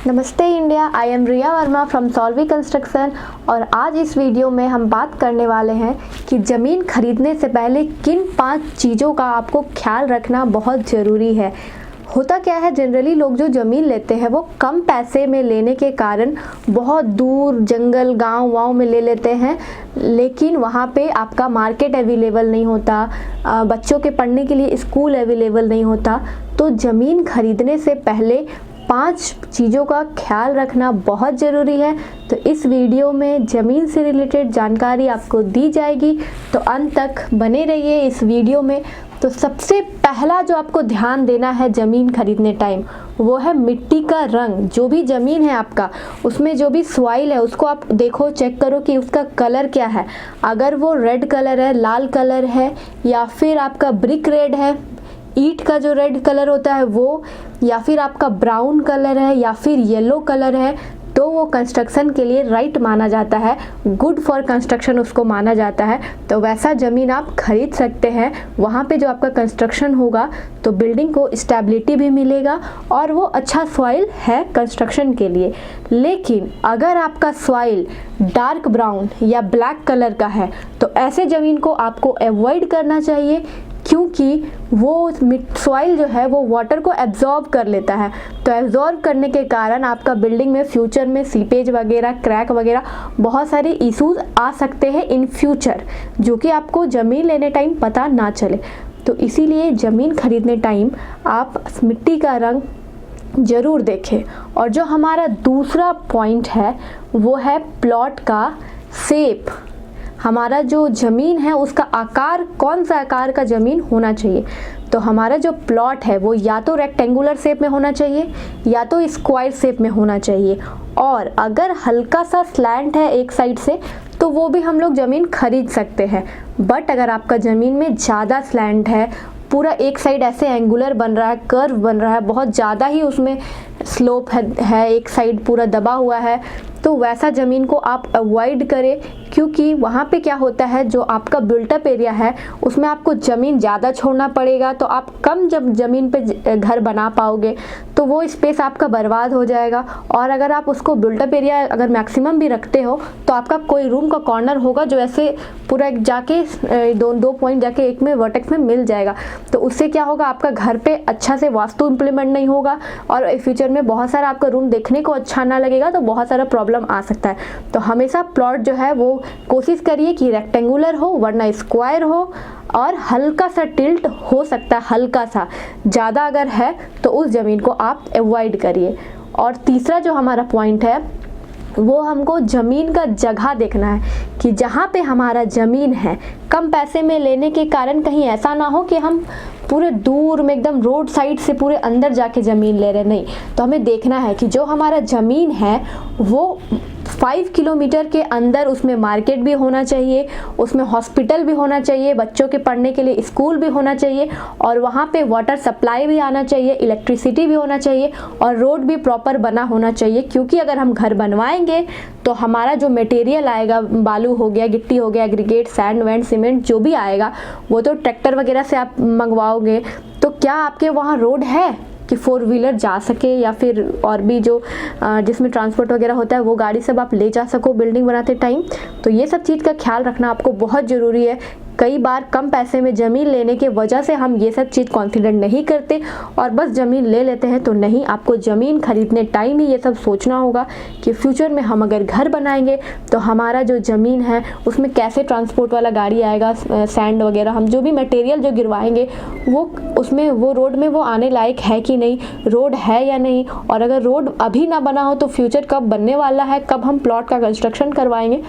नमस्ते India, I am Riya Verma from Solvi construction. और आज इस वीडियो में हम बात करने वाले हैं कि ज़मीन खरीदने से पहले किन 5 चीज़ों का आपको ख्याल रखना बहुत ज़रूरी है। होता क्या है, जनरली लोग जो ज़मीन लेते हैं वो कम पैसे में लेने के कारण बहुत दूर जंगल गांव वाँव में ले लेते हैं, लेकिन वहाँ पे आपका मार्केट अवेलेबल नहीं होता, बच्चों के पढ़ने के लिए स्कूल अवेलेबल नहीं होता। तो ज़मीन खरीदने से पहले 5 चीज़ों का ख्याल रखना बहुत ज़रूरी है। तो इस वीडियो में ज़मीन से रिलेटेड जानकारी आपको दी जाएगी, तो अंत तक बने रहिए इस वीडियो में। तो सबसे पहला जो आपको ध्यान देना है ज़मीन खरीदने टाइम, वो है मिट्टी का रंग। जो भी ज़मीन है आपका, उसमें जो भी सॉइल है उसको आप देखो, चेक करो कि उसका कलर क्या है। अगर वो रेड कलर है, लाल कलर है, या फिर आपका ब्रिक रेड है, ईंट का जो रेड कलर होता है वो, या फिर आपका ब्राउन कलर है, या फिर येलो कलर है, तो वो कंस्ट्रक्शन के लिए राइट माना जाता है, गुड फॉर कंस्ट्रक्शन उसको माना जाता है। तो वैसा ज़मीन आप खरीद सकते हैं। वहाँ पे जो आपका कंस्ट्रक्शन होगा तो बिल्डिंग को स्टेबिलिटी भी मिलेगा और वो अच्छा सॉइल है कंस्ट्रक्शन के लिए। लेकिन अगर आपका सॉइल डार्क ब्राउन या ब्लैक कलर का है तो ऐसे ज़मीन को आपको अवॉइड करना चाहिए, क्योंकि वो सॉइल जो है वो वाटर को एब्जॉर्ब कर लेता है। तो एब्जॉर्ब करने के कारण आपका बिल्डिंग में फ्यूचर में सीपेज वगैरह, क्रैक वगैरह बहुत सारे इश्यूज आ सकते हैं इन फ्यूचर, जो कि आपको ज़मीन लेने टाइम पता ना चले। तो इसीलिए ज़मीन खरीदने टाइम आप मिट्टी का रंग ज़रूर देखें। और जो हमारा दूसरा पॉइंट है वो है प्लॉट का शेप। हमारा जो ज़मीन है उसका आकार, कौन सा आकार का ज़मीन होना चाहिए। तो हमारा जो प्लॉट है वो या तो रेक्टेंगुलर शेप में होना चाहिए या तो स्क्वायर शेप में होना चाहिए। और अगर हल्का सा स्लैंट है एक साइड से तो वो भी हम लोग ज़मीन खरीद सकते हैं। बट अगर आपका ज़मीन में ज़्यादा स्लैंट है, पूरा एक साइड ऐसे एंगुलर बन रहा है, कर्व बन रहा है, बहुत ज़्यादा ही उसमें स्लोप है, एक साइड पूरा दबा हुआ है, तो वैसा ज़मीन को आप अवॉइड करें। क्योंकि वहाँ पे क्या होता है, जो आपका बिल्टअप एरिया है उसमें आपको ज़मीन ज़्यादा छोड़ना पड़ेगा, तो आप कम जब ज़मीन पे घर बना पाओगे तो वो स्पेस आपका बर्बाद हो जाएगा। और अगर आप उसको बिल्टअप एरिया अगर मैक्सिमम भी रखते हो तो आपका कोई रूम का कॉर्नर होगा जो ऐसे पूरा जाके दो पॉइंट जाके एक में वर्टेक्स में मिल जाएगा। तो उससे क्या होगा, आपका घर पे अच्छा से वास्तु इम्प्लीमेंट नहीं होगा और फ्यूचर में बहुत सारा आपका रूम देखने को अच्छा ना लगेगा, तो बहुत सारा प्रॉब्लम आ सकता है। तो हमेशा प्लॉट जो है वो कोशिश करिए कि रेक्टेंगुलर हो, वरना स्क्वायर हो, और हल्का सा टिल्ट हो सकता है, हल्का सा, ज़्यादा अगर है तो उस ज़मीन को आप अवॉइड करिए। और तीसरा जो हमारा पॉइंट है वो हमको ज़मीन का जगह देखना है कि जहाँ पे हमारा ज़मीन है, कम पैसे में लेने के कारण कहीं ऐसा ना हो कि हम पूरे दूर में एकदम रोड साइड से पूरे अंदर जाके ज़मीन ले रहे, नहीं। तो हमें देखना है कि जो हमारा ज़मीन है वो 5 किलोमीटर के अंदर उसमें मार्केट भी होना चाहिए, उसमें हॉस्पिटल भी होना चाहिए, बच्चों के पढ़ने के लिए स्कूल भी होना चाहिए, और वहाँ पे वाटर सप्लाई भी आना चाहिए, इलेक्ट्रिसिटी भी होना चाहिए, और रोड भी प्रॉपर बना होना चाहिए। क्योंकि अगर हम घर बनवाएंगे तो हमारा जो मटेरियल आएगा, बालू हो गया, गिट्टी हो गया, एग्रीगेट, सैंड वैंड, सीमेंट जो भी आएगा वो तो ट्रैक्टर वगैरह से आप मंगवाओगे। तो क्या आपके वहाँ रोड है कि 4 व्हीलर जा सके, या फिर और भी जो जिसमें ट्रांसपोर्ट वगैरह होता है वो गाड़ी सब आप ले जा सको बिल्डिंग बनाते टाइम। तो ये सब चीज़ का ख्याल रखना आपको बहुत ज़रूरी है। कई बार कम पैसे में ज़मीन लेने के वजह से हम ये सब चीज़ कॉन्फिडेंट नहीं करते और बस ज़मीन ले लेते हैं। तो नहीं, आपको ज़मीन खरीदने टाइम ही ये सब सोचना होगा कि फ्यूचर में हम अगर घर बनाएंगे तो हमारा जो ज़मीन है उसमें कैसे ट्रांसपोर्ट वाला गाड़ी आएगा, सैंड वगैरह, हम जो भी मटेरियल जो गिरवाएंगे वो उसमें वो रोड में वो आने लायक है कि नहीं, रोड है या नहीं। और अगर रोड अभी ना बना हो तो फ्यूचर कब बनने वाला है, कब हम प्लॉट का कंस्ट्रक्शन करवाएंगे।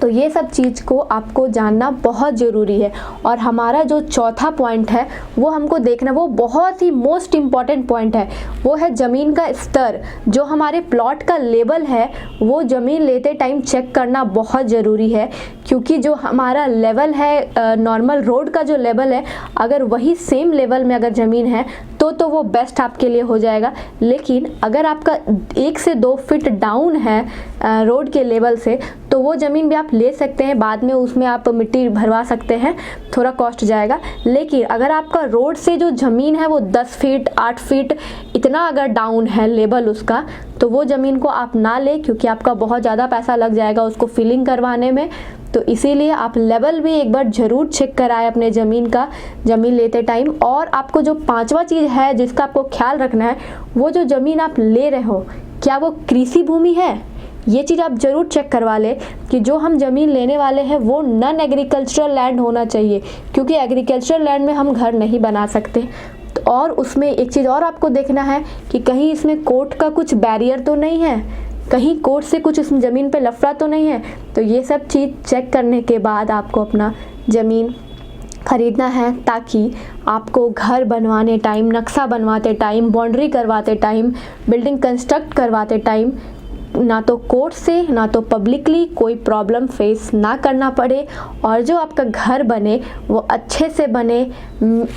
तो ये सब चीज़ को आपको जानना बहुत ज़रूरी है। और हमारा जो चौथा पॉइंट है वो हमको देखना, वो बहुत ही मोस्ट इम्पॉर्टेंट पॉइंट है, वो है ज़मीन का स्तर। जो हमारे प्लॉट का लेवल है वो ज़मीन लेते टाइम चेक करना बहुत ज़रूरी है। क्योंकि जो हमारा लेवल है, नॉर्मल रोड का जो लेवल है, अगर वही सेम लेवल में अगर ज़मीन है तो वो बेस्ट आपके लिए हो जाएगा। लेकिन अगर आपका 1 से 2 फीट डाउन है रोड के लेवल से, तो वो ज़मीन भी आप ले सकते हैं, बाद में उसमें आप मिट्टी भरवा सकते हैं, थोड़ा कॉस्ट जाएगा। लेकिन अगर आपका रोड से जो ज़मीन है वो 10 फीट 8 फीट इतना अगर डाउन है लेवल उसका, तो वो ज़मीन को आप ना लें, क्योंकि आपका बहुत ज़्यादा पैसा लग जाएगा उसको फिलिंग करवाने में। तो इसीलिए आप लेवल भी एक बार ज़रूर चेक कराएं अपने ज़मीन का, ज़मीन लेते टाइम। और आपको जो पांचवा चीज़ है जिसका आपको ख्याल रखना है, वो जो ज़मीन आप ले रहे हो क्या वो कृषि भूमि है, ये चीज़ आप ज़रूर चेक करवा लें कि जो हम ज़मीन लेने वाले हैं वो नॉन एग्रीकल्चरल लैंड होना चाहिए, क्योंकि एग्रीकल्चरल लैंड में हम घर नहीं बना सकते। और उसमें एक चीज़ और आपको देखना है कि कहीं इसमें कोर्ट का कुछ बैरियर तो नहीं है, कहीं कोर्ट से कुछ इस ज़मीन पे लफड़ा तो नहीं है। तो ये सब चीज़ चेक करने के बाद आपको अपना ज़मीन खरीदना है, ताकि आपको घर बनवाने टाइम, नक्शा बनवाते टाइम, बाउंड्री करवाते टाइम, बिल्डिंग कंस्ट्रक्ट करवाते टाइम ना तो कोर्ट से ना तो पब्लिकली कोई प्रॉब्लम फेस ना करना पड़े, और जो आपका घर बने वो अच्छे से बने।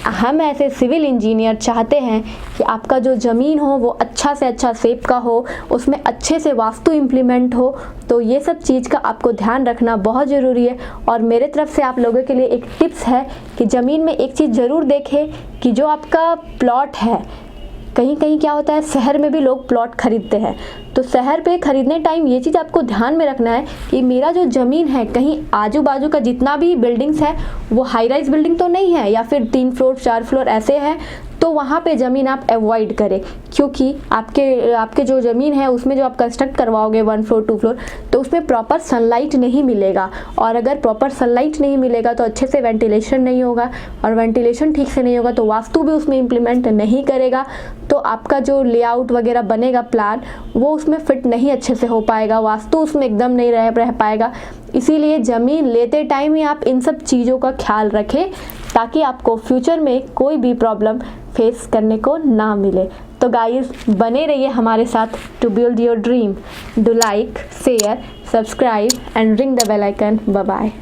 हम ऐसे सिविल इंजीनियर चाहते हैं कि आपका जो ज़मीन हो वो अच्छा से अच्छा शेप का हो, उसमें अच्छे से वास्तु इम्प्लीमेंट हो। तो ये सब चीज़ का आपको ध्यान रखना बहुत ज़रूरी है। और मेरे तरफ से आप लोगों के लिए एक टिप्स है कि ज़मीन में एक चीज़ ज़रूर देखें कि जो आपका प्लॉट है, कहीं कहीं क्या होता है शहर में भी लोग प्लॉट खरीदते हैं, तो शहर पे खरीदने टाइम ये चीज़ आपको ध्यान में रखना है कि मेरा जो ज़मीन है कहीं आजू बाजू का जितना भी बिल्डिंग्स है वो हाई राइज बिल्डिंग तो नहीं है, या फिर 3 फ्लोर 4 फ्लोर ऐसे है, तो वहाँ पे ज़मीन आप अवॉइड करें। क्योंकि आपके जो ज़मीन है उसमें जो आप कंस्ट्रक्ट करवाओगे 1 फ्लोर 2 फ्लोर, तो उसमें प्रॉपर सनलाइट नहीं मिलेगा, और अगर प्रॉपर सनलाइट नहीं मिलेगा तो अच्छे से वेंटिलेशन नहीं होगा, और वेंटिलेशन ठीक से नहीं होगा तो वास्तु भी उसमें इम्प्लीमेंट नहीं करेगा। तो आपका जो लेआउट वगैरह बनेगा प्लान वो उसमें फिट नहीं अच्छे से हो पाएगा, वास्तु उसमें एकदम नहीं रह पाएगा। इसीलिए ज़मीन लेते टाइम ही आप इन सब चीज़ों का ख्याल रखें, ताकि आपको फ्यूचर में कोई भी प्रॉब्लम फेस करने को ना मिले। तो गाइस, बने रहिए हमारे साथ to build your dream. Do like, share, subscribe and ring the bell icon. Bye bye.